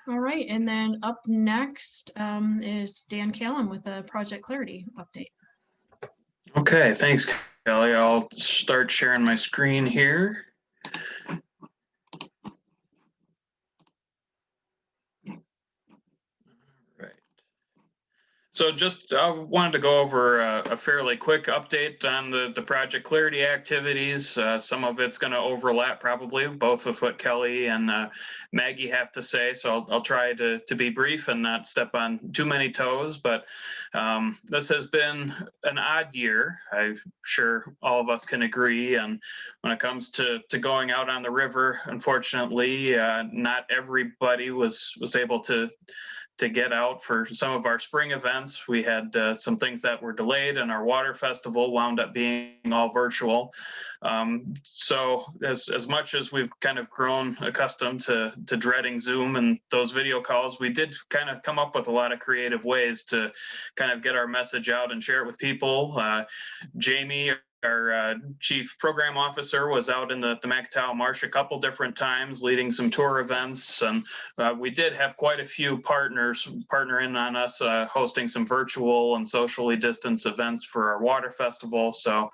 All right, and then up next is Dan Callum with a Project Clarity update. Okay, thanks, Kelly. I'll start sharing my screen here. So just wanted to go over a fairly quick update on the Project Clarity activities. Some of it's going to overlap probably both with what Kelly and Maggie have to say. So I'll try to be brief and not step on too many toes. But this has been an odd year. I'm sure all of us can agree. And when it comes to going out on the river, unfortunately, not everybody was able to get out for some of our spring events. We had some things that were delayed, and our water festival wound up being all virtual. So as much as we've kind of grown accustomed to dreading Zoom and those video calls, we did kind of come up with a lot of creative ways to kind of get our message out and share it with people. Jamie, our chief program officer, was out in the Macatawa Marsh a couple different times leading some tour events, and we did have quite a few partners partner in on us hosting some virtual and socially distanced events for our water festival. So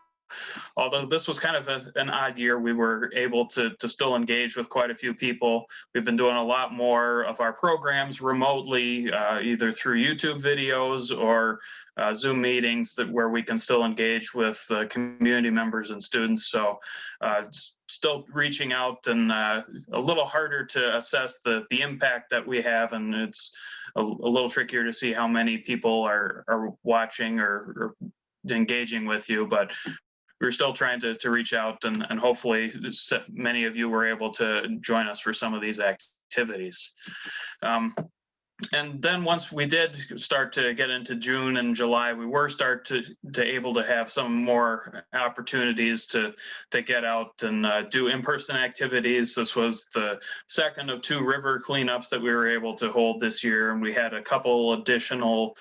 although this was kind of an odd year, we were able to still engage with quite a few people. We've been doing a lot more of our programs remotely, either through YouTube videos or Zoom meetings where we can still engage with community members and students. So still reaching out, and a little harder to assess the impact that we have, and it's a little trickier to see how many people are watching or engaging with you, but we're still trying to reach out, and hopefully many of you were able to join us for some of these activities. And then once we did start to get into June and July, we were able to have some more opportunities to get out and do in-person activities. This was the second of 2 river cleanups that we were able to hold this year, and we had a couple additional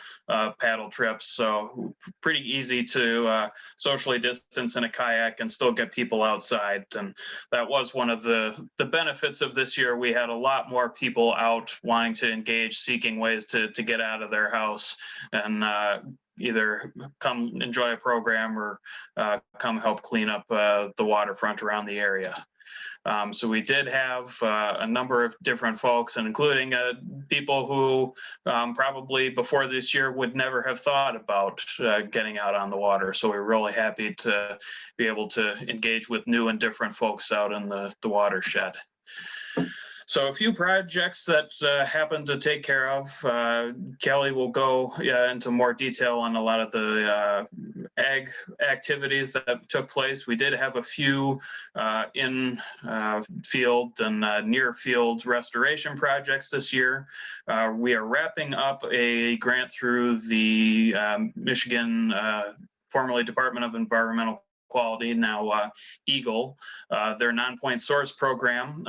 paddle trips. So pretty easy to socially distance in a kayak and still get people outside. And that was one of the benefits of this year. We had a lot more people out wanting to engage, seeking ways to get out of their house and either come enjoy a program or come help clean up the waterfront around the area. So we did have a number of different folks, and including people who probably before this year would never have thought about getting out on the water. So we're really happy to be able to engage with new and different folks out in the watershed. So a few projects that happened to take care of. Kelly will go into more detail on a lot of the ag activities that took place. We did have a few in field and near field restoration projects this year. We are wrapping up a grant through the Michigan, formerly Department of Environmental Quality, now Eagle, their non-point source program.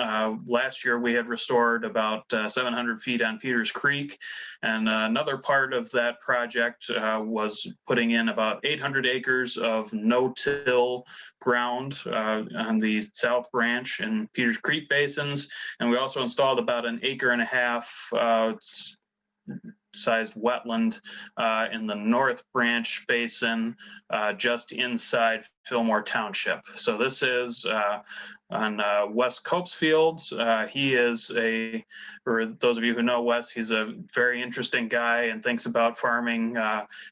Last year we had restored about 700 feet on Peters Creek, and another part of that project was putting in about 800 acres of no-till ground on the South Branch and Peters Creek basins, and we also installed about an 1.5 acre sized wetland in the North Branch Basin, just inside Fillmore Township. So this is on Wes Copesfield. He is for those of you who know Wes, he's a very interesting guy and thinks about farming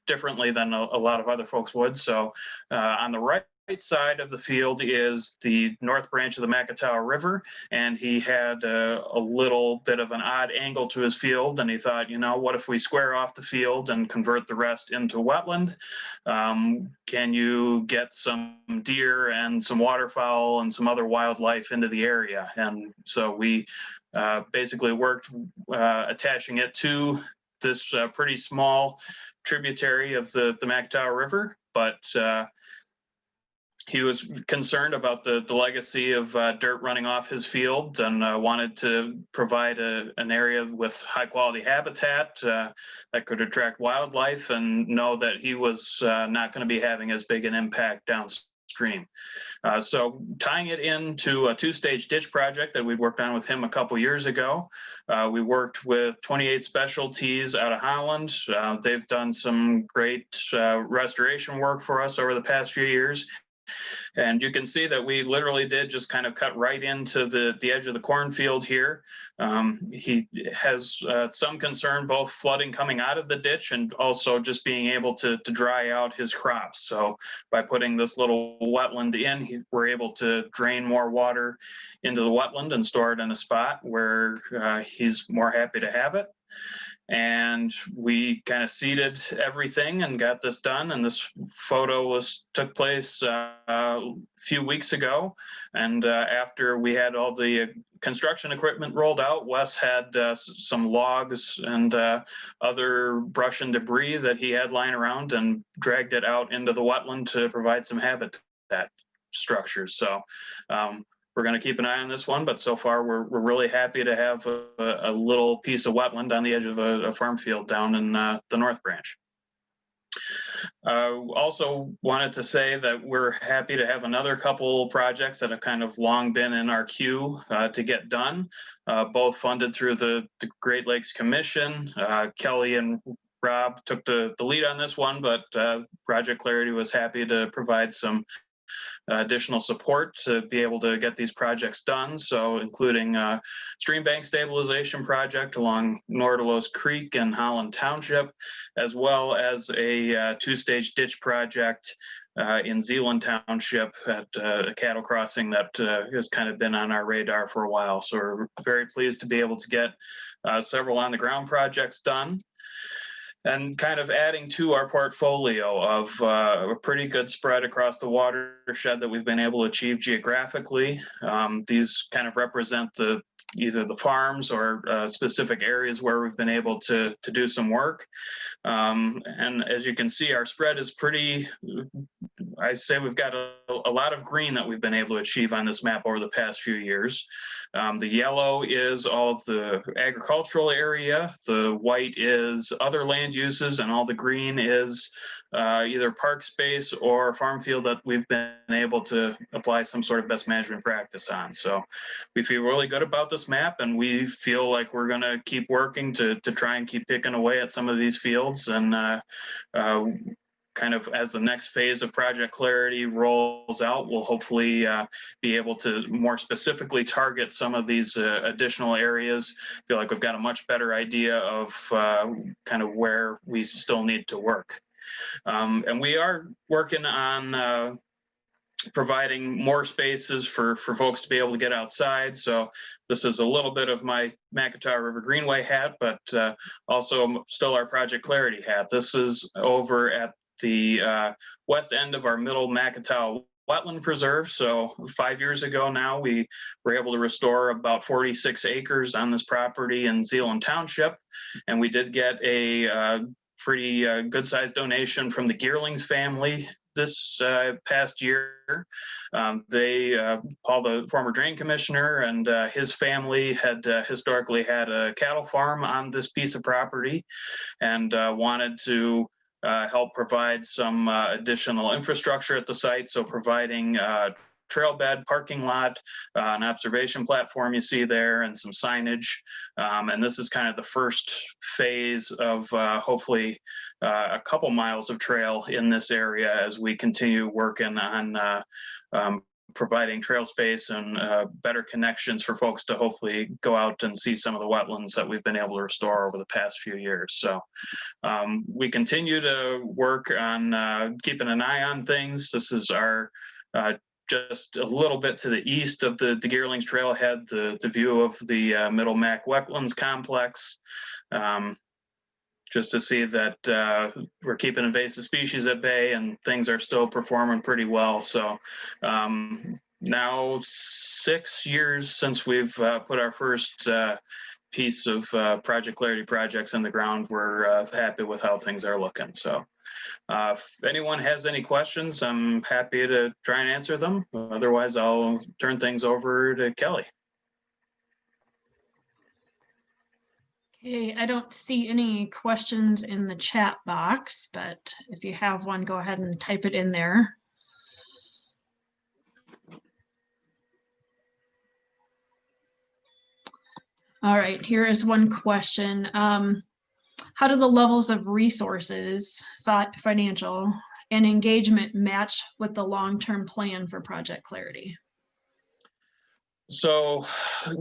differently than a lot of other folks would. So on the right side of the field is the North Branch of the Macatawa River, and he had a little bit of an odd angle to his field, and he thought, you know, what if we square off the field and convert the rest into wetland? Can you get some deer and some waterfowl and some other wildlife into the area? And so we basically worked attaching it to this pretty small tributary of the Macatawa River, but he was concerned about the legacy of dirt running off his field and wanted to provide an area with high quality habitat that could attract wildlife, and know that he was not going to be having as big an impact downstream upstream. So tying it into a two-stage ditch project that we worked on with him a couple years ago. We worked with 28 Specialties out of Holland. They've done some great restoration work for us over the past few years. And you can see that we literally did just kind of cut right into the edge of the cornfield here. He has some concern both flooding coming out of the ditch and also just being able to dry out his crops. So by putting this little wetland in, we're able to drain more water into the wetland and store it in a spot where he's more happy to have it. And we kind of seeded everything and got this done. And this photo took place a few weeks ago. And after we had all the construction equipment rolled out, Wes had some logs and other brush and debris that he had lying around and dragged it out into the wetland to provide some habitat structures. So we're going to keep an eye on this one, but so far we're really happy to have a little piece of wetland on the edge of a farm field down in the North Branch. Also wanted to say that we're happy to have another couple projects that have kind of long been in our queue to get done, both funded through the Great Lakes Commission. Kelly and Rob took the lead on this one, but Project Clarity was happy to provide some additional support to be able to get these projects done. So including a stream bank stabilization project along Nordelos Creek in Holland Township, as well as a two-stage ditch project in Zeeland Township at a cattle crossing that has kind of been on our radar for a while. So we're very pleased to be able to get several on the ground projects done. And kind of adding to our portfolio of a pretty good spread across the watershed that we've been able to achieve geographically. These kind of represent either the farms or specific areas where we've been able to do some work. And as you can see, our spread is pretty, I'd say we've got a lot of green that we've been able to achieve on this map over the past few years. The yellow is all of the agricultural area, the white is other land uses, and all the green is either park space or farm field that we've been able to apply some sort of best management practice on. So we feel really good about this map, and we feel like we're going to keep working to try and keep picking away at some of these fields, and kind of as the next phase of Project Clarity rolls out, we'll hopefully be able to more specifically target some of these additional areas. I feel like we've got a much better idea of kind of where we still need to work. And we are working on providing more spaces for folks to be able to get outside. So this is a little bit of my Macatawa River Greenway hat, but also still our Project Clarity hat. This is over at the west end of our middle Macatawa Wetland Preserve. So 5 years ago now, we were able to restore about 46 acres on this property in Zeeland Township. And we did get a pretty good sized donation from the Geerlings family this past year. Paul, the former drain commissioner, and his family had historically had a cattle farm on this piece of property and wanted to help provide some additional infrastructure at the site. So providing trail bed, parking lot, an observation platform you see there, and some signage. And this is kind of the first phase of hopefully a couple miles of trail in this area as we continue working on providing trail space and better connections for folks to hopefully go out and see some of the wetlands that we've been able to restore over the past few years. So we continue to work on keeping an eye on things. This is our just a little bit to the east of the Geerlings trailhead, the view of the Middle Mac Wetlands complex. Just to see that we're keeping invasive species at bay and things are still performing pretty well. So now 6 years since we've put our first piece of Project Clarity projects in the ground, we're happy with how things are looking. So if anyone has any questions, I'm happy to try and answer them. Otherwise, I'll turn things over to Kelly. Okay, I don't see any questions in the chat box, but if you have one, go ahead and type it in there. All right, here is one question. How do the levels of resources, financial and engagement match with the long-term plan for Project Clarity? So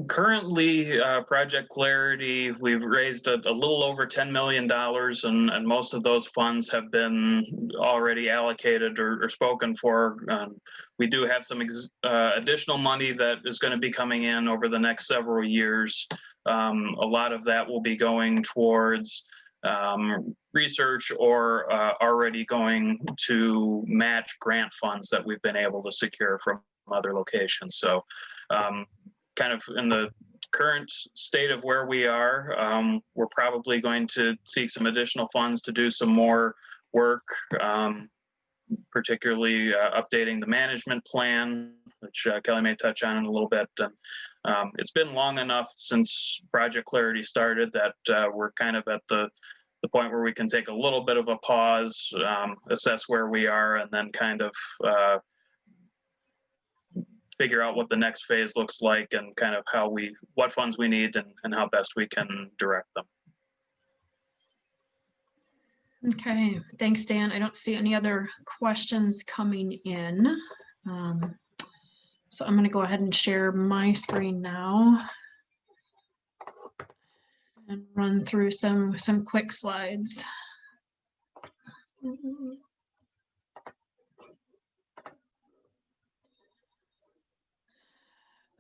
currently, Project Clarity, we've raised a little over $10 million, and most of those funds have been already allocated or spoken for. We do have some additional money that is going to be coming in over the next several years. A lot of that will be going towards research or already going to match grant funds that we've been able to secure from other locations. So kind of in the current state of where we are, we're probably going to seek some additional funds to do some more work, particularly updating the management plan, which Kelly may touch on in a little bit. And it's been long enough since Project Clarity started that we're kind of at the point where we can take a little bit of a pause, assess where we are, and then kind of figure out what the next phase looks like and kind of what funds we need and how best we can direct them. Okay, thanks, Dan. I don't see any other questions coming in. So I'm going to go ahead and share my screen now and run through some quick slides.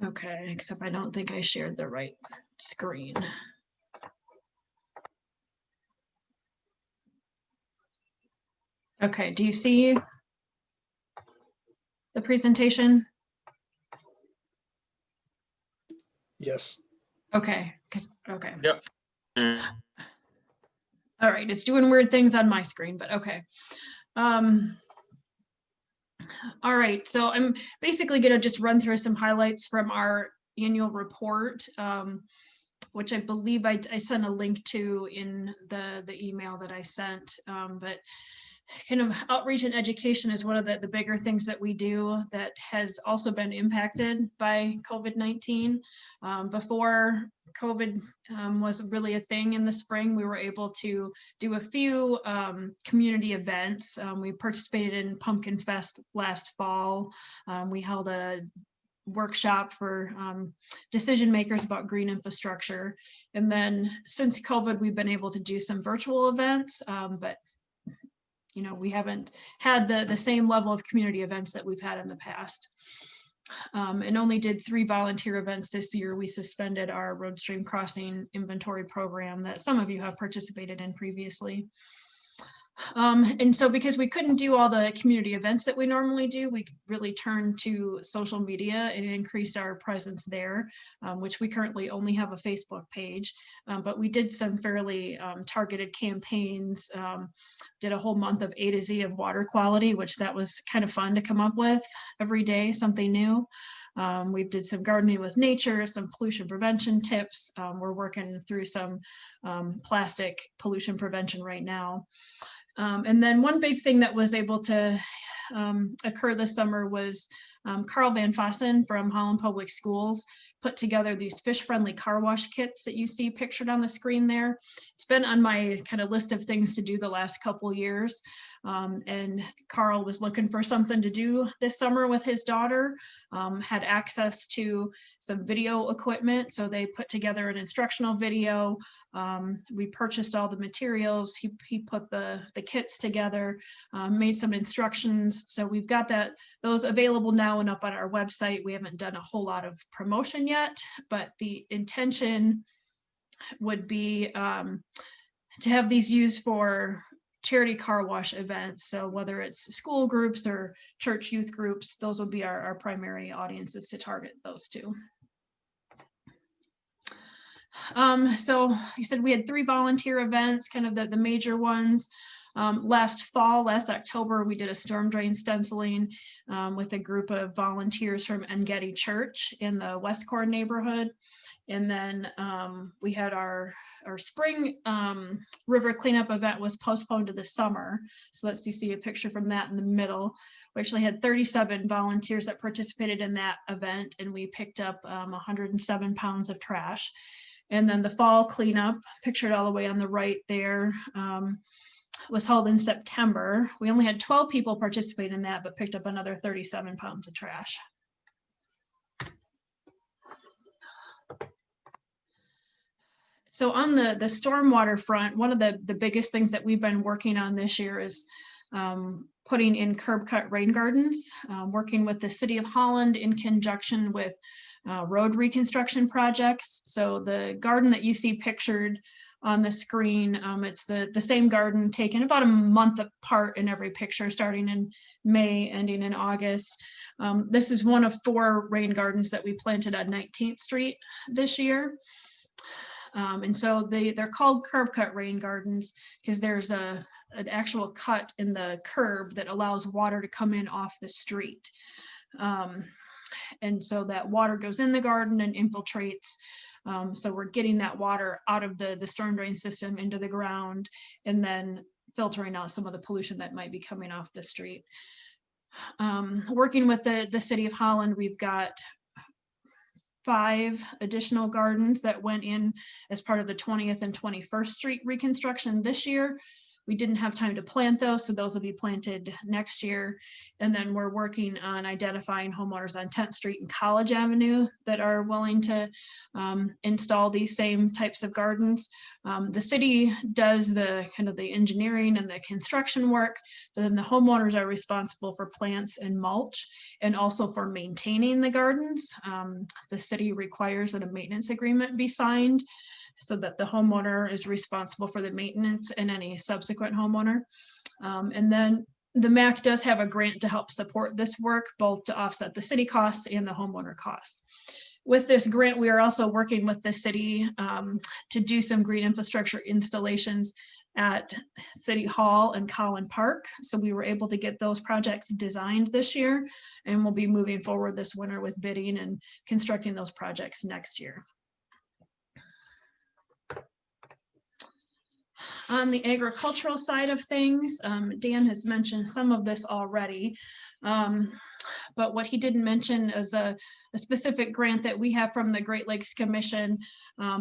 Okay, except I don't think I shared the right screen. Okay, do you see the presentation? Yes. Okay, okay. Yep. All right, it's doing weird things on my screen, but okay. All right, so I'm basically going to just run through some highlights from our annual report, which I believe I sent a link to in the email that I sent, but kind of outreach and education is one of the bigger things that we do that has also been impacted by COVID-19. Before COVID was really a thing in the spring, we were able to do a few community events. We participated in Pumpkin Fest last fall. We held a workshop for decision makers about green infrastructure. And then since COVID, we've been able to do some virtual events, but you know, we haven't had the same level of community events that we've had in the past. And only did 3 volunteer events this year. We suspended our road stream crossing inventory program that some of you have participated in previously. And so because we couldn't do all the community events that we normally do, we really turned to social media and increased our presence there, which we currently only have a Facebook page. But we did some fairly targeted campaigns, did a whole month of A to Z of water quality, which that was kind of fun to come up with every day, something new. We did some gardening with nature, some pollution prevention tips. We're working through some plastic pollution prevention right now. And then one big thing that was able to occur this summer was Carl Van Fossen from Holland Public Schools put together these fish-friendly car wash kits that you see pictured on the screen there. It's been on my kind of list of things to do the last couple years. And Carl was looking for something to do this summer with his daughter, had access to some video equipment. So they put together an instructional video. We purchased all the materials. He put the kits together, made some instructions. So we've got those available now and up on our website. We haven't done a whole lot of promotion yet, but the intention would be to have these used for charity car wash events. So whether it's school groups or church youth groups, those will be our primary audiences to target those two. So you said we had 3 volunteer events, kind of the major ones. Last October, we did a storm drain stenciling with a group of volunteers from Engedi Church in the West Core neighborhood. And then we had our spring river cleanup event was postponed to the summer. So let's see a picture from that in the middle. We actually had 37 volunteers that participated in that event, and we picked up 107 pounds of trash. And then the fall cleanup, pictured all the way on the right there, was held in September. We only had 12 people participate in that, but picked up another 37 pounds of trash. So on the stormwater front, one of the biggest things that we've been working on this year is putting in curb cut rain gardens, working with the City of Holland in conjunction with road reconstruction projects. So the garden that you see pictured on the screen, it's the same garden taken about a month apart in every picture, starting in May, ending in August. This is one of 4 rain gardens that we planted on 19th Street this year. And so they're called curb cut rain gardens because there's an actual cut in the curb that allows water to come in off the street. And so that water goes in the garden and infiltrates. So we're getting that water out of the storm drain system into the ground and then filtering out some of the pollution that might be coming off the street. Working with the City of Holland, we've got 5 additional gardens that went in as part of the 20th and 21st Street reconstruction this year. We didn't have time to plant those, so those will be planted next year. And then we're working on identifying homeowners on 10th Street and College Avenue that are willing to install these same types of gardens. The city does the kind of the engineering and the construction work, but then the homeowners are responsible for plants and mulch and also for maintaining the gardens. The city requires that a maintenance agreement be signed so that the homeowner is responsible for the maintenance and any subsequent homeowner. And then the MAC does have a grant to help support this work, both to offset the city costs and the homeowner costs. With this grant, we are also working with the city to do some green infrastructure installations at City Hall and Collin Park. So we were able to get those projects designed this year, and we'll be moving forward this winter with bidding and constructing those projects next year. On the agricultural side of things, Dan has mentioned some of this already, but what he didn't mention is a specific grant that we have from the Great Lakes Commission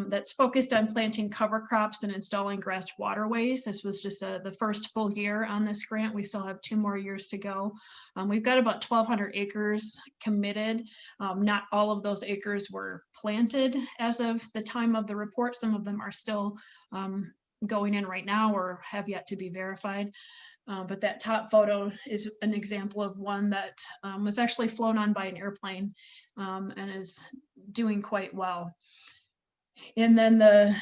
that's focused on planting cover crops and installing grassed waterways. This was just the first full year on this grant. We still have 2 more years to go. We've got about 1,200 acres committed. Not all of those acres were planted as of the time of the report. Some of them are still going in right now or have yet to be verified. But that top photo is an example of one that was actually flown on by an airplane and is doing quite well. And then the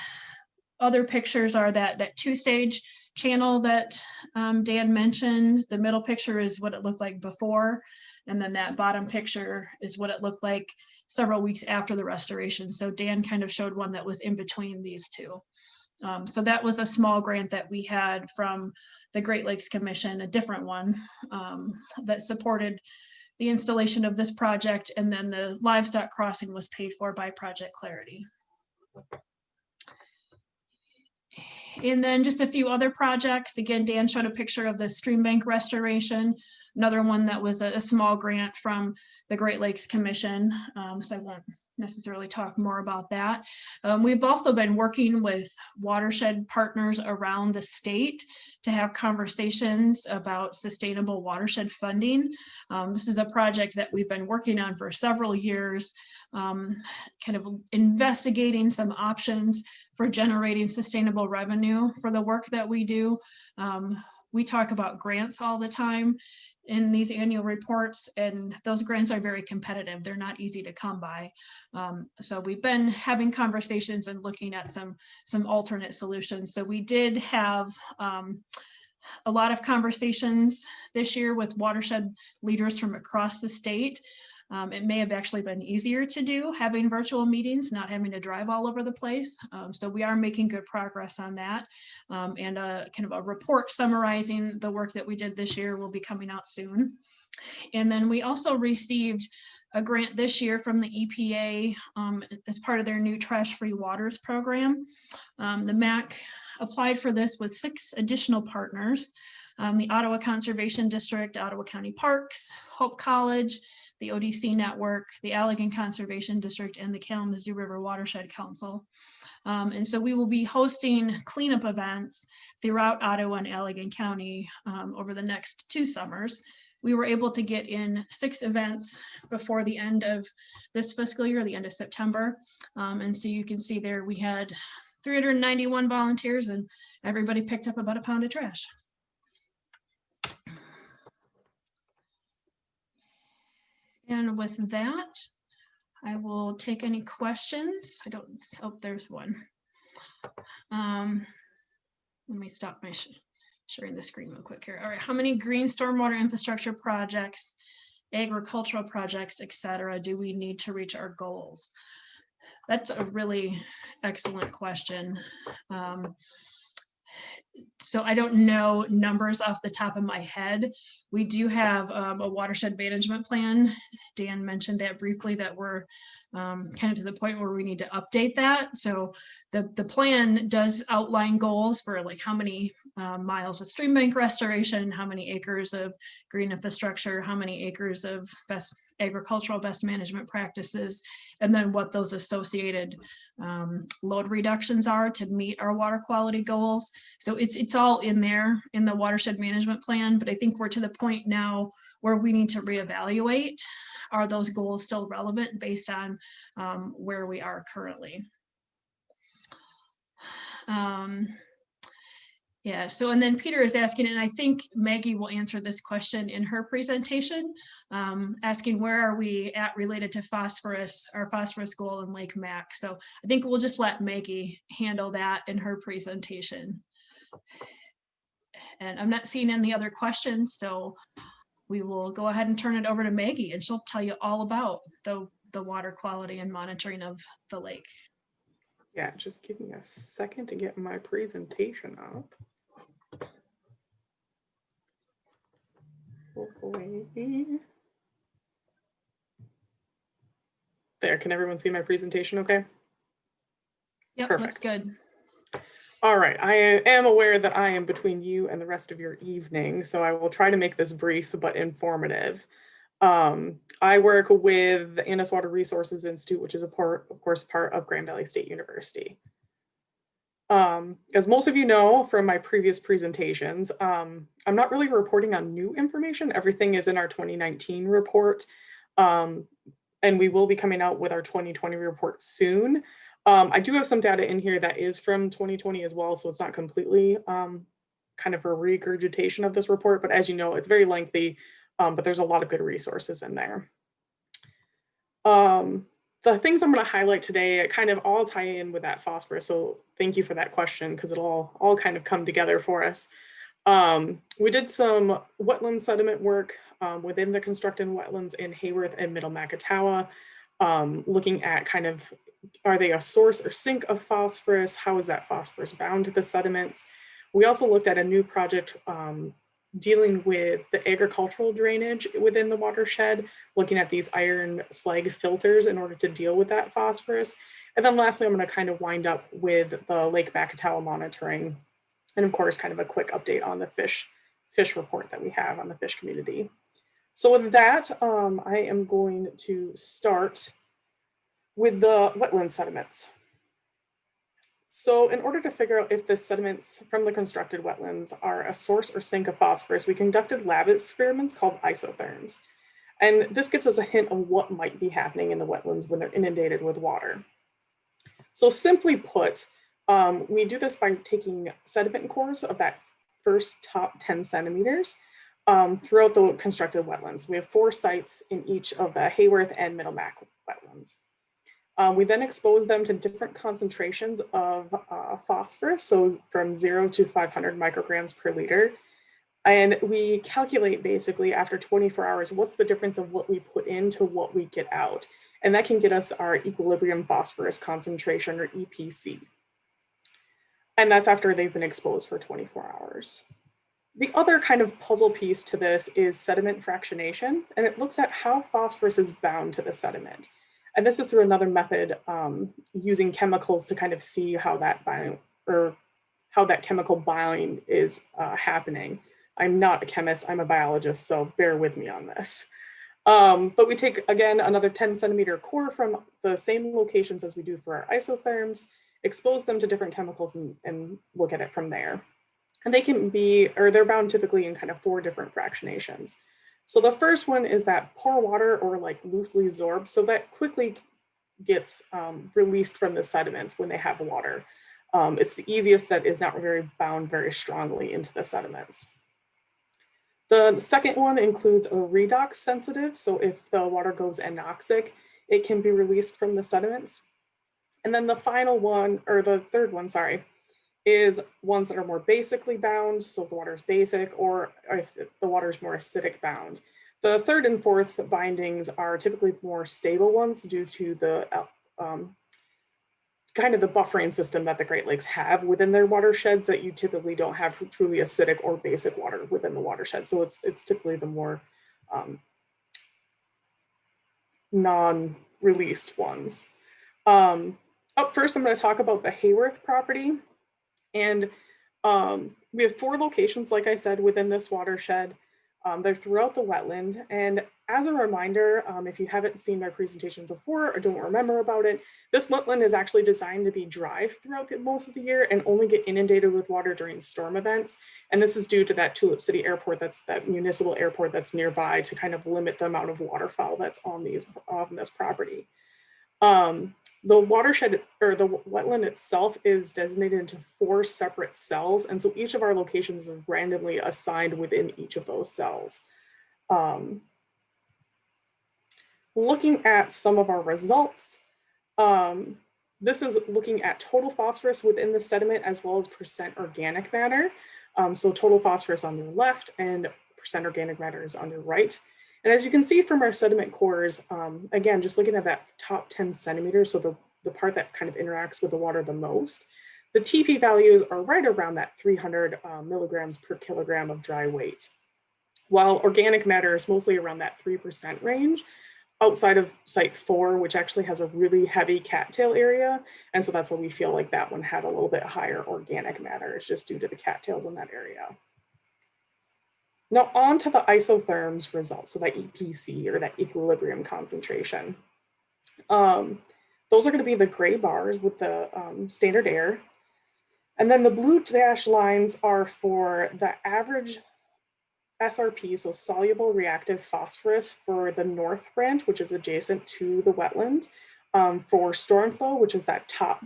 other pictures are that 2-stage channel that Dan mentioned. The middle picture is what it looked like before. And then that bottom picture is what it looked like several weeks after the restoration. So Dan kind of showed one that was in between these two. So that was a small grant that we had from the Great Lakes Commission, a different one that supported the installation of this project, and then the livestock crossing was paid for by Project Clarity. And then just a few other projects. Again, Dan showed a picture of the stream bank restoration, another one that was a small grant from the Great Lakes Commission. So I won't necessarily talk more about that. We've also been working with watershed partners around the state to have conversations about sustainable watershed funding. This is a project that we've been working on for several years, kind of investigating some options for generating sustainable revenue for the work that we do. We talk about grants all the time in these annual reports, and those grants are very competitive. They're not easy to come by. So we've been having conversations and looking at some alternate solutions. So we did have a lot of conversations this year with watershed leaders from across the state. It may have actually been easier to do having virtual meetings, not having to drive all over the place. So we are making good progress on that. And kind of a report summarizing the work that we did this year will be coming out soon. And then we also received a grant this year from the EPA as part of their new trash-free waters program. The MAC applied for this with 6 additional partners. The Ottawa Conservation District, Ottawa County Parks, Hope College, the ODC Network, the Allegan Conservation District, and the Kalamazoo River Watershed Council. And so we will be hosting cleanup events throughout Ottawa and Allegan County over the next 2 summers. We were able to get in 6 events before the end of this fiscal year, the end of September. And so you can see there we had 391 volunteers and everybody picked up about a pound of trash. And with that, I will take any questions. I don't, oh, there's one. Let me stop my sharing the screen real quick here. All right, how many green stormwater infrastructure projects, agricultural projects, et cetera, do we need to reach our goals? That's a really excellent question. So I don't know numbers off the top of my head. We do have a watershed management plan. Dan mentioned that briefly, that we're kind of to the point where we need to update that. So the plan does outline goals for like how many miles of stream bank restoration, how many acres of green infrastructure, how many acres of best agricultural best management practices, and then what those associated load reductions are to meet our water quality goals. So it's all in there in the watershed management plan, but I think we're to the point now where we need to reevaluate, are those goals still relevant based on where we are currently. Yeah, so and then Peter is asking, and I think Maggie will answer this question in her presentation, asking where are we at related to phosphorus, our phosphorus goal in Lake Mac. So I think we'll just let Maggie handle that in her presentation. And I'm not seeing any other questions, so we will go ahead and turn it over to Maggie, and she'll tell you all about the water quality and monitoring of the lake. Yeah, just give me a second to get my presentation up. Hopefully. There, can everyone see my presentation okay? Yep, Perfect. looks good. All right, I am aware that I am between you and the rest of your evening, so I will try to make this brief but informative. I work with the Annis Water Resources Institute, which is of course part of Grand Valley State University. As most of you know from my previous presentations, I'm not really reporting on new information. Everything is in our 2019 report, and we will be coming out with our 2020 report soon. I do have some data in here that is from 2020 as well, so it's not completely kind of a regurgitation of this report, but as you know, it's very lengthy, but there's a lot of good resources in there. The things I'm going to highlight today kind of all tie in with that phosphorus, so thank you for that question, because it'll all kind of come together for us. We did some wetland sediment work within the constructed wetlands in Hayworth and Middle Macatawa, looking at kind of, are they a source or sink of phosphorus? How is that phosphorus bound to the sediments? We also looked at a new project dealing with the agricultural drainage within the watershed, looking at these iron slag filters in order to deal with that phosphorus. And then lastly, I'm going to kind of wind up with the Lake Macatawa monitoring, and of course, kind of a quick update on the fish report that we have on the fish community. So with that, I am going to start with the wetland sediments. So in order to figure out if the sediments from the constructed wetlands are a source or sink of phosphorus, we conducted lab experiments called isotherms. And this gives us a hint of what might be happening in the wetlands when they're inundated with water. So simply put, we do this by taking sediment cores of that first top 10 centimeters throughout the constructed wetlands. We have 4 sites in each of the Hayworth and Middle Mac wetlands. We then expose them to different concentrations of phosphorus, so from 0 to 500 micrograms per liter. And we calculate basically after 24 hours, what's the difference of what we put in to what we get out. And that can get us our equilibrium phosphorus concentration, or EPC. And that's after they've been exposed for 24 hours. The other kind of puzzle piece to this is sediment fractionation, and it looks at how phosphorus is bound to the sediment. And this is through another method using chemicals to kind of see how that chemical bind is happening. I'm not a chemist, I'm a biologist, so bear with me on this. But we take, again, another 10 centimeter core from the same locations as we do for our isotherms, expose them to different chemicals and look at it from there. And they can be, or they're bound typically in kind of 4 different fractionations. So the first one is that pore water, or like loosely absorbed. So that quickly gets released from the sediments when they have water. It's the easiest that is not bound very strongly into the sediments. The second one includes a redox sensitive. So if the water goes anoxic, it can be released from the sediments. And then the final one, or the third one, sorry, is ones that are more basically bound. So if the water is basic, or if the water is more acidic bound. The third and fourth bindings are typically more stable ones due to the kind of the buffering system that the Great Lakes have within their watersheds, that you typically don't have truly acidic or basic water within the watershed. So it's typically the more non-released ones. Up first, I'm going to talk about the Hayworth property. And we have 4 locations, like I said, within this watershed. They're throughout the wetland. And as a reminder, if you haven't seen my presentation before or don't remember about it, this wetland is actually designed to be dry throughout most of the year and only get inundated with water during storm events. And this is due to that Tulip City Airport, that's that municipal airport that's nearby, to kind of limit the amount of waterfowl that's on this property. The watershed, or the wetland itself, is designated into 4 separate cells. And so each of our locations is randomly assigned within each of those cells. Looking at some of our results, this is looking at total phosphorus within the sediment as well as percent organic matter. So total phosphorus on the left and percent organic matter is on the right. And as you can see from our sediment cores, again, just looking at that top 10 centimeters, so the part that kind of interacts with the water the most, the TP values are right around that 300 milligrams per kilogram of dry weight, while organic matter is mostly around that 3% range outside of site 4, which actually has a really heavy cattail area. And so that's why we feel like that one had a little bit higher organic matter. It's just due to the cattails in that area. Now on to the isotherms results, so that EPC, or that equilibrium concentration. Those are going to be the gray bars with the standard air. And then the blue dashed lines are for the average SRP, so soluble reactive phosphorus, for the north branch, which is adjacent to the wetland, for storm flow, which is that top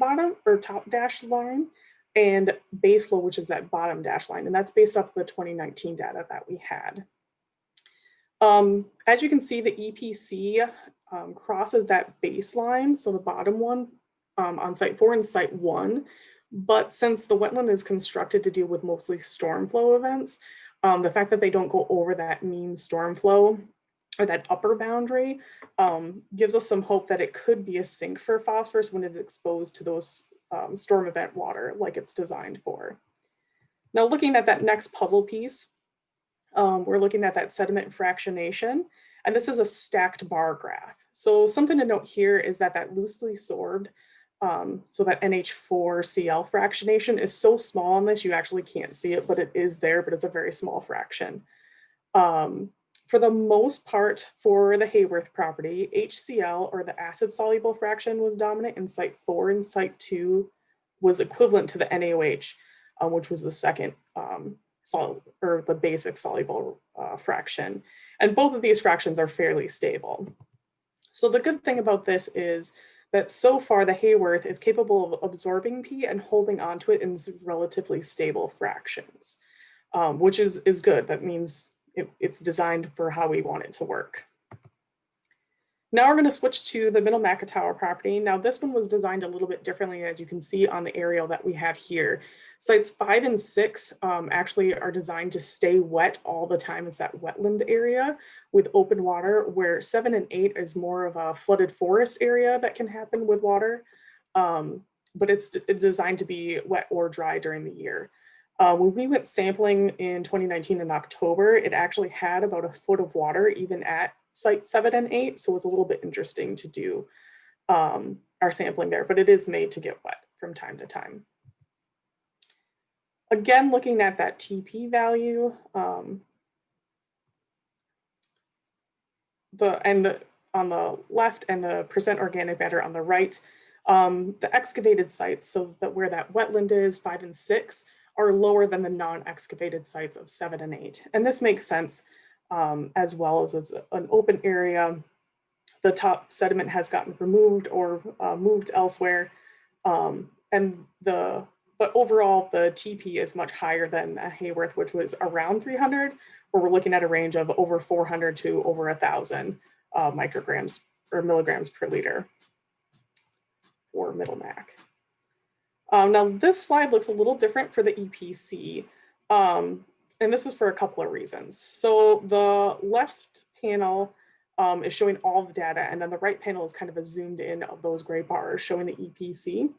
dashed line, and base flow, which is that bottom dashed line. And that's based off the 2019 data that we had. As you can see, the EPC crosses that baseline, so the bottom one on site 4 and site 1. But since the wetland is constructed to deal with mostly storm flow events, the fact that they don't go over that mean storm flow, or that upper boundary, gives us some hope that it could be a sink for phosphorus when it's exposed to those storm event water like it's designed for. Now looking at that next puzzle piece, we're looking at that sediment fractionation, and this is a stacked bar graph. So something to note here is that that loosely sorbed, so that NH4Cl fractionation is so small on this, you actually can't see it, but it is there, but it's a very small fraction. For the most part, for the Hayworth property, HCl, or the acid soluble fraction, was dominant in site 4, and site 2 was equivalent to the NaOH, which was the second or the basic soluble fraction. And both of these fractions are fairly stable. So the good thing about this is that so far the Hayworth is capable of absorbing P and holding onto it in relatively stable fractions, which is good. That means it's designed for how we want it to work. Now we're going to switch to the Middle Macatawa property. Now this one was designed a little bit differently, as you can see on the aerial that we have here. Sites 5 and 6 actually are designed to stay wet all the time. It's that wetland area with open water, where 7 and 8 is more of a flooded forest area that can happen with water. But it's designed to be wet or dry during the year. When we went sampling in 2019 in October, it actually had about a foot of water even at site 7 and 8. So it's a little bit interesting to do our sampling there, but it is made to get wet from time to time. Again, looking at that TP value, on the left and the percent organic matter on the right, the excavated sites, so that where that wetland is 5 and 6 are lower than the non-excavated sites of 7 and 8. And this makes sense as well as an open area. The top sediment has gotten removed or moved elsewhere. But overall, the TP is much higher than Hayworth, which was around 300, where we're looking at a range of over 400 to over 1,000 micrograms or milligrams per liter for middle MAC. Now this slide looks a little different for the EPC, and this is for a couple of reasons. So the left panel is showing all the data, and then the right panel is kind of a zoomed in of those gray bars showing the EPC.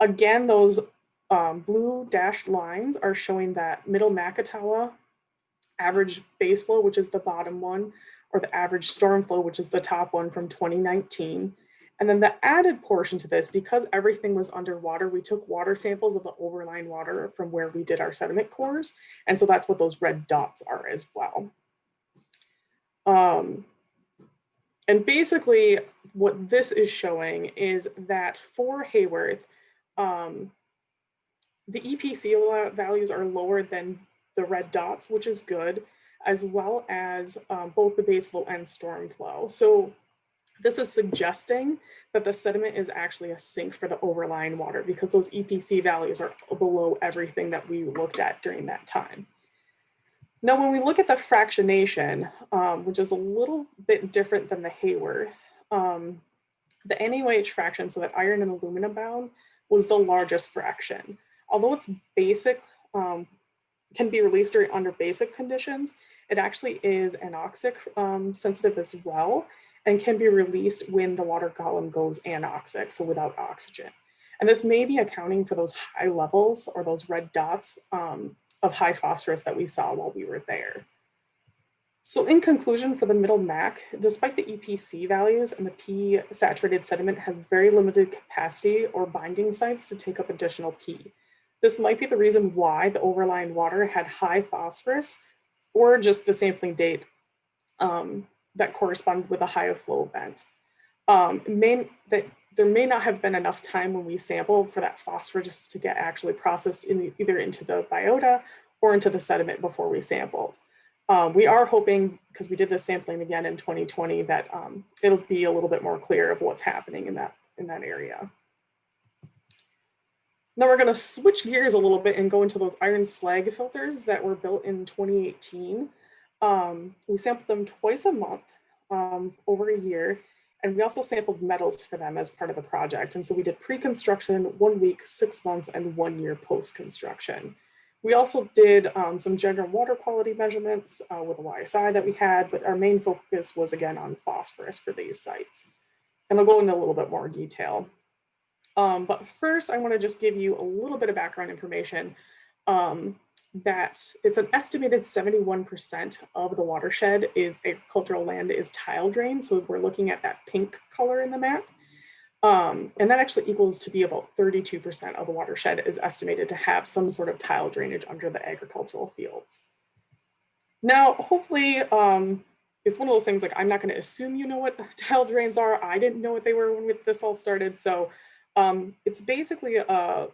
Again, those blue dashed lines are showing that middle Macatawa average base flow, which is the bottom one, or the average storm flow, which is the top one from 2019. And then the added portion to this, because everything was underwater, we took water samples of the overlying water from where we did our sediment cores. And so that's what those red dots are as well. And basically what this is showing is that for Hayworth, the EPC values are lower than the red dots, which is good, as well as both the base flow and storm flow. So this is suggesting that the sediment is actually a sink for the overlying water because those EPC values are below everything that we looked at during that time. Now, when we look at the fractionation, which is a little bit different than the Hayworth, the NaOH fraction, so that iron and aluminum bound, was the largest fraction. Although it's basic, can be released under basic conditions, it actually is anoxic sensitive as well, and can be released when the water column goes anoxic, so without oxygen. And this may be accounting for those high levels or those red dots of high phosphorus that we saw while we were there. So in conclusion, for the middle MAC, despite the EPC values and the P saturated sediment has very limited capacity or binding sites to take up additional P. This might be the reason why the overlying water had high phosphorus or just the sampling date that corresponded with a higher flow event. There may not have been enough time when we sampled for that phosphorus to get actually processed either into the biota or into the sediment before we sampled. We are hoping, because we did this sampling again in 2020, that it'll be a little bit more clear of what's happening in that area. Now we're going to switch gears a little bit and go into those iron slag filters that were built in 2018. We sampled them twice a month over a year, and we also sampled metals for them as part of the project. And so we did pre-construction, 1 week, 6 months, and 1 year post-construction. We also did some general water quality measurements with a YSI that we had, but our main focus was again on phosphorus for these sites. And I'll go into a little bit more detail. But first, I want to just give you a little bit of background information that it's an estimated 71% of the watershed is agricultural land is tile drained. So we're looking at that pink color in the map. And that actually equals to be about 32% of the watershed is estimated to have some sort of tile drainage under the agricultural fields. Now, hopefully, it's one of those things like I'm not going to assume you know what tile drains are. I didn't know what they were when this all started. So it's basically a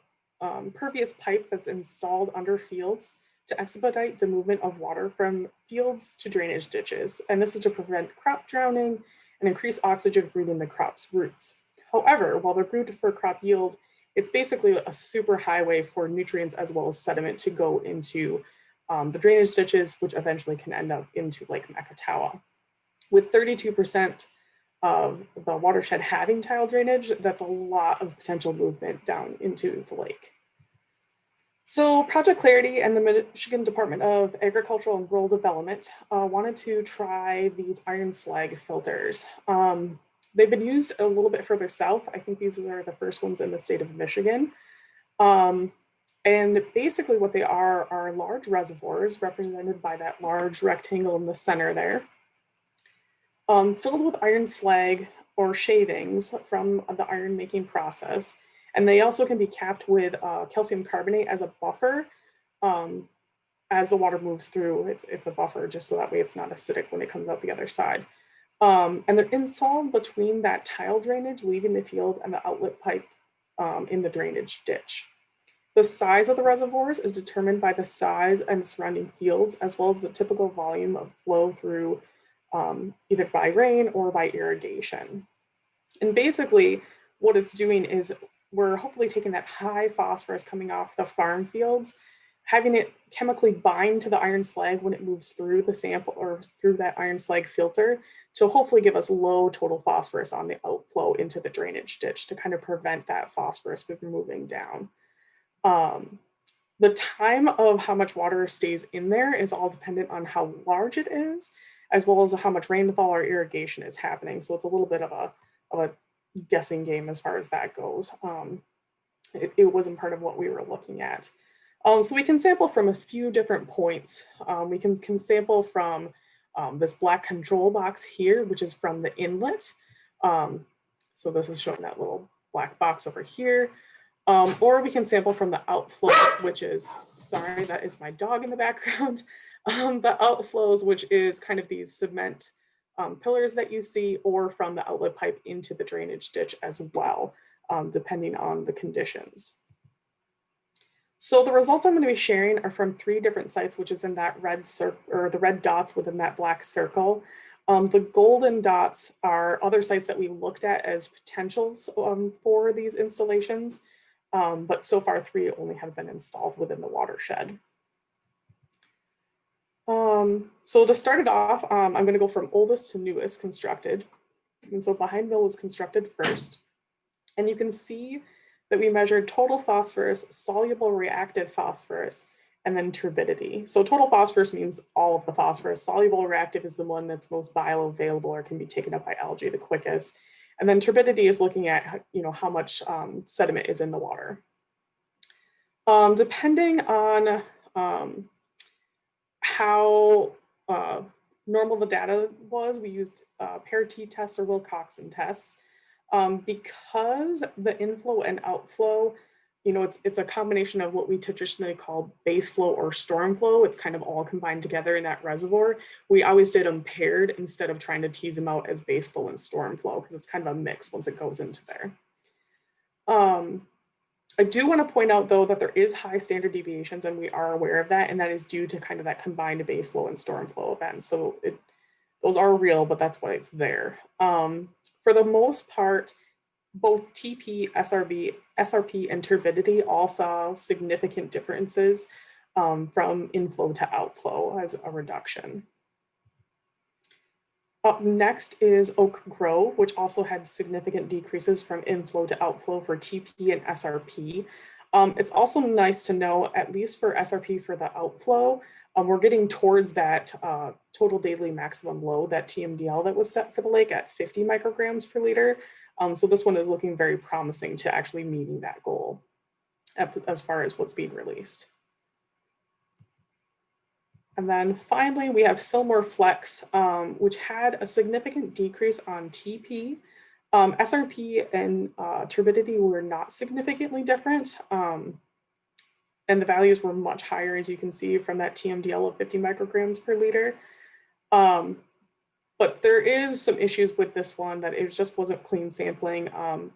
pervious pipe that's installed under fields to expedite the movement of water from fields to drainage ditches. And this is to prevent crop drowning and increase oxygen reaching the crop's roots. However, while they're good for crop yield, it's basically a super highway for nutrients as well as sediment to go into the drainage ditches, which eventually can end up into Lake Macatawa. With 32% of the watershed having tile drainage, that's a lot of potential movement down into the lake. So Project Clarity and the Michigan Department of Agricultural and Rural Development wanted to try these iron slag filters. They've been used a little bit further south. I think these are the first ones in the state of Michigan. And basically what they are large reservoirs represented by that large rectangle in the center there, filled with iron slag or shavings from the iron making process. And they also can be capped with calcium carbonate as a buffer as the water moves through. It's a buffer just so that way it's not acidic when it comes out the other side. And they're installed between that tile drainage leaving the field and the outlet pipe in the drainage ditch. The size of the reservoirs is determined by the size and surrounding fields, as well as the typical volume of flow through either by rain or by irrigation. And basically what it's doing is we're hopefully taking that high phosphorus coming off the farm fields, having it chemically bind to the iron slag when it moves through the sample or through that iron slag filter to hopefully give us low total phosphorus on the outflow into the drainage ditch to kind of prevent that phosphorus from moving down. The time of how much water stays in there is all dependent on how large it is, as well as how much rainfall or irrigation is happening. So it's a little bit of a guessing game as far as that goes. It wasn't part of what we were looking at. So we can sample from a few different points. We can sample from this black control box here, which is from the inlet. So this is showing that little black box over here. Or we can sample from the outflow, which is, sorry, that is my dog in the background. The outflows, which is kind of these cement pillars that you see, or from the outlet pipe into the drainage ditch as well, depending on the conditions. So the results I'm going to be sharing are from 3 different sites, which is in that red circle, or the red dots within that black circle. The golden dots are other sites that we looked at as potentials for these installations. But so far 3 only have been installed within the watershed. So to start it off, I'm going to go from oldest to newest constructed. And so Behind Mill was constructed first. And you can see that we measured total phosphorus, soluble reactive phosphorus, and then turbidity. So total phosphorus means all of the phosphorus. Soluble reactive is the one that's most bioavailable or can be taken up by algae the quickest. And then turbidity is looking at, how much sediment is in the water. Depending on how normal the data was, we used pair t-tests or Wilcoxon tests. Because the inflow and outflow, it's a combination of what we traditionally call base flow or storm flow. It's kind of all combined together in that reservoir. We always did them paired instead of trying to tease them out as base flow and storm flow, because it's kind of a mix once it goes into there. I do want to point out though that there is high standard deviations, and we are aware of that, and that is due to kind of that combined base flow and storm flow events. So those are real, but that's why it's there. For the most part, both TP, SRP, and turbidity all saw significant differences from inflow to outflow as a reduction. Up next is Oak Grove, which also had significant decreases from inflow to outflow for TP and SRP. It's also nice to know, at least for SRP for the outflow, we're getting towards that total daily maximum load, that TMDL that was set for the lake at 50 micrograms per liter. So this one is looking very promising to actually meeting that goal as far as what's being released. And then finally, we have Fillmore Flex, which had a significant decrease on TP. SRP and turbidity were not significantly different. And the values were much higher, as you can see from that TMDL of 50 micrograms per liter. But there is some issues with this one, that it just wasn't clean sampling.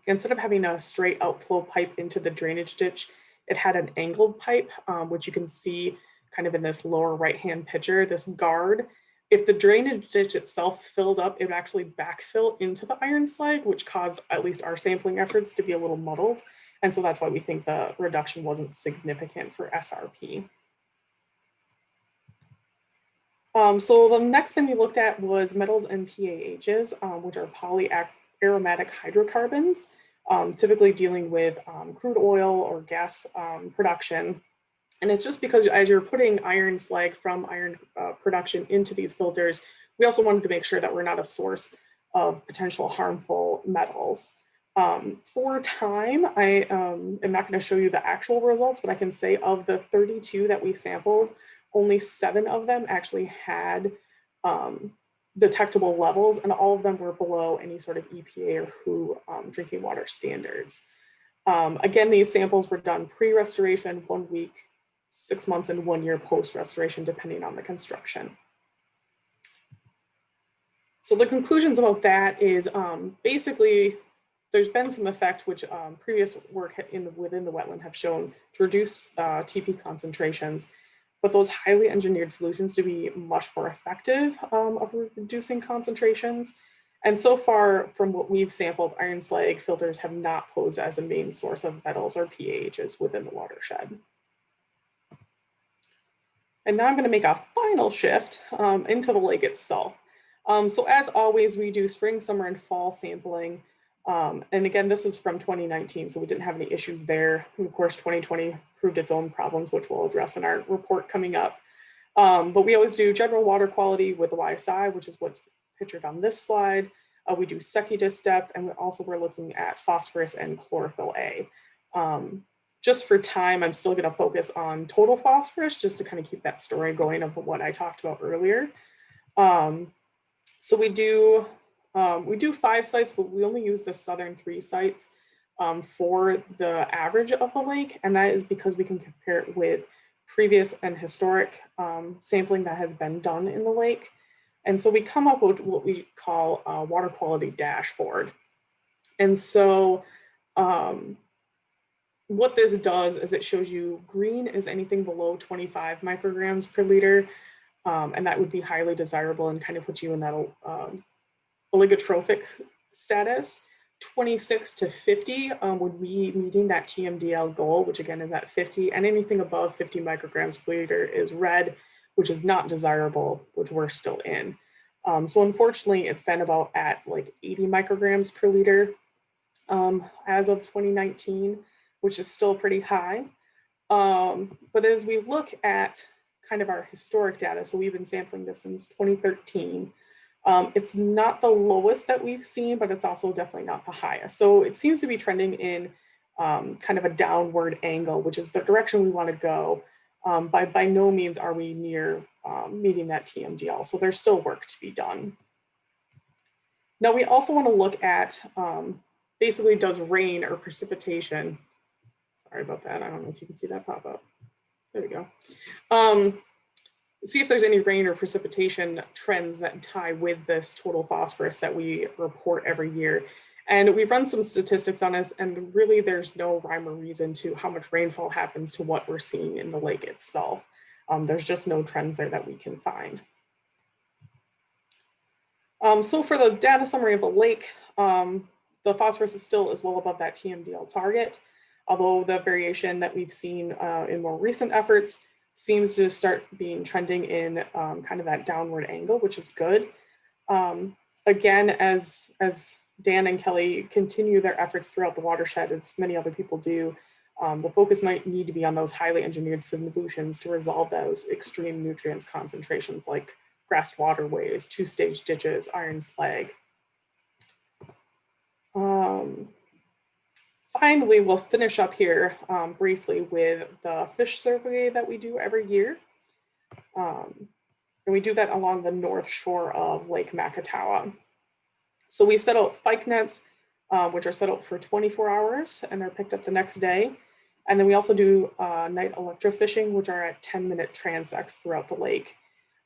Instead of having a straight outflow pipe into the drainage ditch, it had an angled pipe, which you can see kind of in this lower right-hand picture, this guard. If the drainage ditch itself filled up, it would actually backfill into the iron slag, which caused at least our sampling efforts to be a little muddled. And so that's why we think the reduction wasn't significant for SRP. So the next thing we looked at was metals and PAHs, which are polyaromatic hydrocarbons, typically dealing with crude oil or gas production. And it's just because as you're putting iron slag from iron production into these filters, we also wanted to make sure that we're not a source of potential harmful metals. For time, I am not going to show you the actual results, but I can say of the 32 that we sampled, only 7 of them actually had detectable levels, and all of them were below any sort of EPA or WHO drinking water standards. Again, these samples were done pre-restoration, 1 week, 6 months, and 1 year post-restoration, depending on the construction. So the conclusions about that is basically there's been some effect which previous work within the wetland have shown to reduce TP concentrations, but those highly engineered solutions to be much more effective of reducing concentrations. And so far, from what we've sampled, iron slag filters have not posed as a main source of metals or pHs within the watershed. And now I'm going to make a final shift into the lake itself. So as always, we do spring, summer, and fall sampling. And again, this is from 2019, so we didn't have any issues there. And of course, 2020 proved its own problems, which we'll address in our report coming up. But we always do general water quality with the YSI, which is what's pictured on this slide. We do Secudus depth, and we're looking at phosphorus and chlorophyll A. Just for time, I'm still going to focus on total phosphorus, just to kind of keep that story going of what I talked about earlier. So we do 5 sites, but we only use the southern 3 sites for the average of the lake, and that is because we can compare it with previous and historic sampling that has been done in the lake. And so we come up with what we call a water quality dashboard. And so what this does is it shows you green is anything below 25 micrograms per liter, and that would be highly desirable and kind of put you in that oligotrophic status. 26 to 50 would be meeting that TMDL goal, which again is at 50, and anything above 50 micrograms per liter is red, which is not desirable, which we're still in. So unfortunately, it's been about at like 80 micrograms per liter as of 2019, which is still pretty high. But as we look at kind of our historic data, so we've been sampling this since 2013, it's not the lowest that we've seen, but it's also definitely not the highest. So it seems to be trending in kind of a downward angle, which is the direction we want to go. By no means are we near meeting that TMDL, so there's still work to be done. Now we also want to look at basically does rain or precipitation, sorry about that, I don't know if you can see that pop up. There we go. See if there's any rain or precipitation trends that tie with this total phosphorus that we report every year. And we run some statistics on this, and really there's no rhyme or reason to how much rainfall happens to what we're seeing in the lake itself. There's just no trends there that we can find. So for the data summary of the lake, the phosphorus is still is well above that TMDL target, although the variation that we've seen in more recent efforts seems to start being trending in kind of that downward angle, which is good. Again, as Dan and Kelly continue their efforts throughout the watershed, as many other people do, the focus might need to be on those highly engineered solutions to resolve those extreme nutrients concentrations like grassed waterways, 2-stage ditches, iron slag. Finally, we'll finish up here briefly with the fish survey that we do every year. And we do that along the north shore of Lake Macatawa. So we set out pike nets, which are set out for 24 hours and are picked up the next day. And then we also do night electrofishing, which are at 10-minute transects throughout the lake.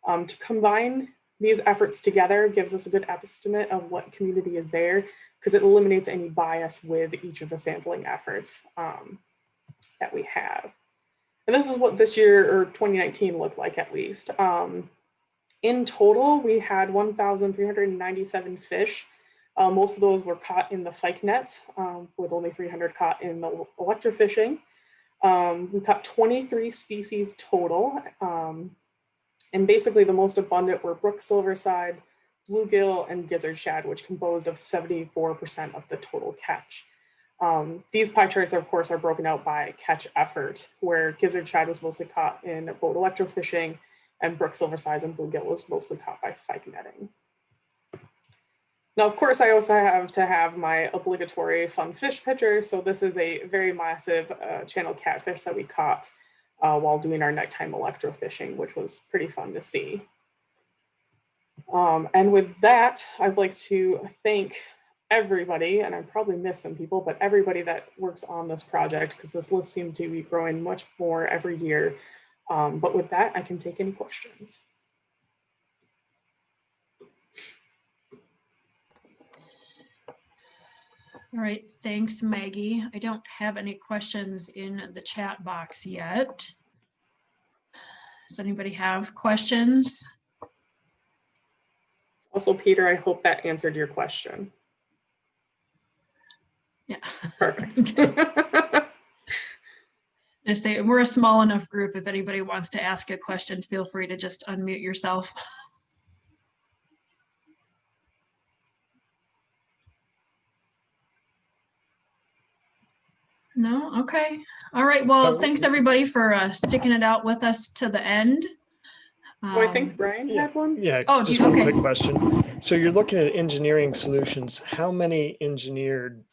To combine these efforts together gives us a good estimate of what community is there, because it eliminates any bias with each of the sampling efforts that we have. And this is what this year, or 2019, looked like at least. In total, we had 1,397 fish. Most of those were caught in the pike nets, with only 300 caught in the electrofishing. We caught 23 species total. And basically the most abundant were brook silverside, bluegill, and gizzard shad, which composed of 74% of the total catch. These pie charts, of course, are broken out by catch effort, where gizzard shad was mostly caught in boat electrofishing, and brook silverside and bluegill was mostly caught by pike netting. Now, of course, I also have to have my obligatory fun fish picture. So this is a very massive channel catfish that we caught while doing our nighttime electrofishing, which was pretty fun to see. And with that, I'd like to thank everybody, and I probably missed some people, but everybody that works on this project, because this list seems to be growing much more every year. But with that, I can take any questions. All right, thanks, Maggie. I don't have any questions in the chat box yet. Does anybody have questions? Also, Peter, I hope that answered your question. Yeah. Perfect. Just say we're a small enough group. If anybody wants to ask a question, feel free to just unmute yourself. No? Okay. All right. Well, thanks everybody for sticking it out with us to the end. Oh, I think Brian had one. Yeah, Oh, just one quick question. So you're looking at engineering solutions. How many engineered,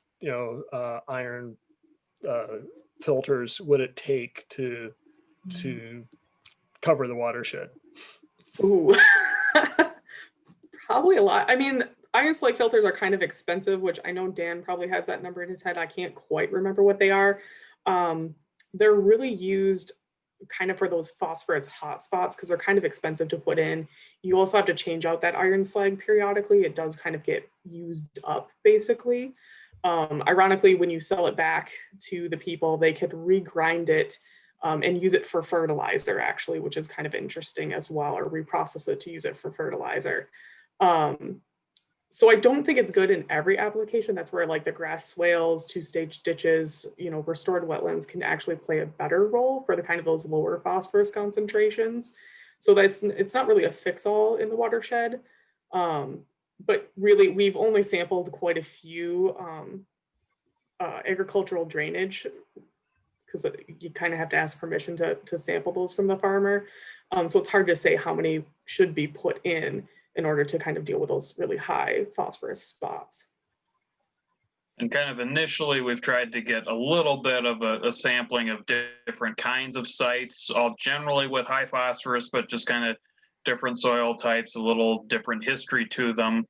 iron filters would it take to cover the watershed? Ooh, probably a lot. I mean, iron slag filters are kind of expensive, which I know Dan probably has that number in his head. I can't quite remember what they are. They're really used kind of for those phosphorus hotspots because they're kind of expensive to put in. You also have to change out that iron slag periodically. It does kind of get used up basically. Ironically, when you sell it back to the people, they could regrind it and use it for fertilizer actually, which is kind of interesting as well, or reprocess it to use it for fertilizer. So I don't think it's good in every application. That's where like the grass swales, two-stage ditches, restored wetlands can actually play a better role for the kind of those lower phosphorus concentrations. So it's not really a fix-all in the watershed. But really, we've only sampled quite a few agricultural drainage because you kind of have to ask permission to sample those from the farmer. So it's hard to say how many should be put in order to kind of deal with those really high phosphorus spots. And kind of initially, we've tried to get a little bit of a sampling of different kinds of sites, all generally with high phosphorus, but just kind of different soil types, a little different history to them.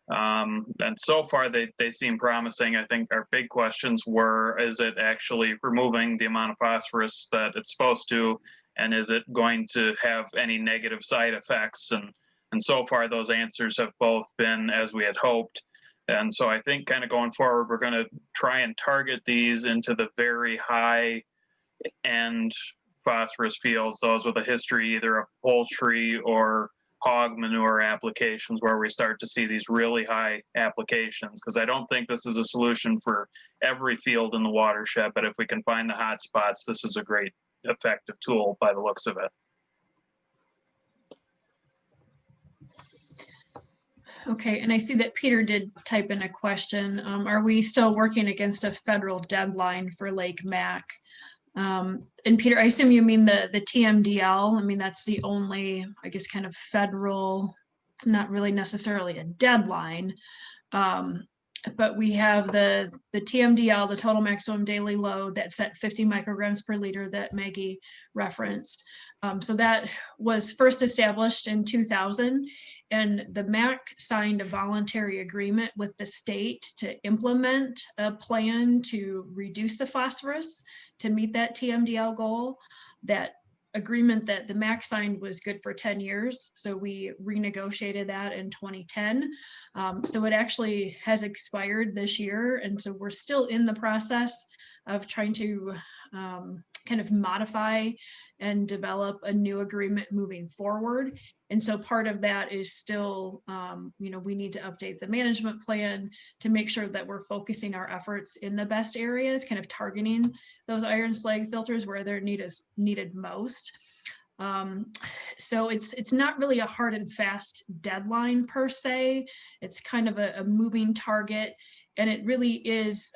And so far, they seem promising. I think our big questions were, is it actually removing the amount of phosphorus that it's supposed to? And is it going to have any negative side effects? And so far, those answers have both been as we had hoped. And so I think kind of going forward, we're going to try and target these into the very high end phosphorus fields, those with a history either of poultry or hog manure applications, where we start to see these really high applications. Because I don't think this is a solution for every field in the watershed, but if we can find the hot spots, this is a great effective tool by the looks of it. Okay, and I see that Peter did type in a question. Are we still working against a federal deadline for Lake Mac? And Peter, I assume you mean the TMDL. I mean, that's the only, I guess, kind of federal, it's not really necessarily a deadline. But we have the TMDL, the total maximum daily load, that's at 50 micrograms per liter that Maggie referenced. So that was first established in 2000, and the MAC signed a voluntary agreement with the state to implement a plan to reduce the phosphorus to meet that TMDL goal. That agreement that the MAC signed was good for 10 years. So we renegotiated that in 2010. So it actually has expired this year. And so we're still in the process of trying to kind of modify and develop a new agreement moving forward. And so part of that is still, we need to update the management plan to make sure that we're focusing our efforts in the best areas, kind of targeting those iron slag filters where they're needed most. So it's not really a hard and fast deadline per se. It's kind of a moving target, and it really is,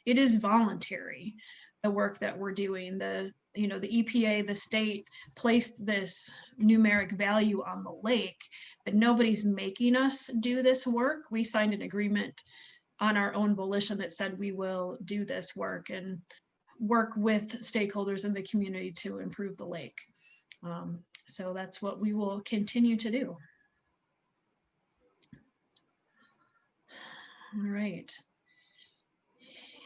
it is voluntary, the work that we're doing. The EPA, the state placed this numeric value on the lake, but nobody's making us do this work. We signed an agreement on our own volition that said we will do this work and work with stakeholders in the community to improve the lake. So that's what we will continue to do. All right.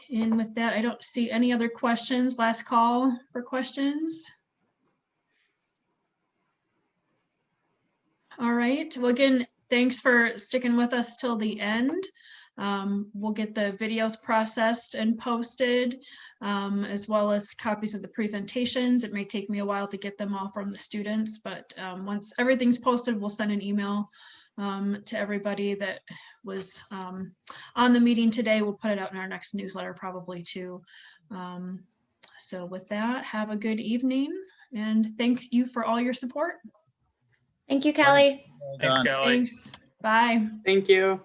And with that, I don't see any other questions. Last call for questions. All right. Well, again, thanks for sticking with us till the end. We'll get the videos processed and posted, as well as copies of the presentations. It may take me a while to get them all from the students, but once everything's posted, we'll send an email to everybody that was on the meeting today. We'll put it out in our next newsletter probably too. So with that, have a good evening and thank you for all your support. Thank you, Kelly. Thanks, Kelly. Thanks. Bye. Thank you.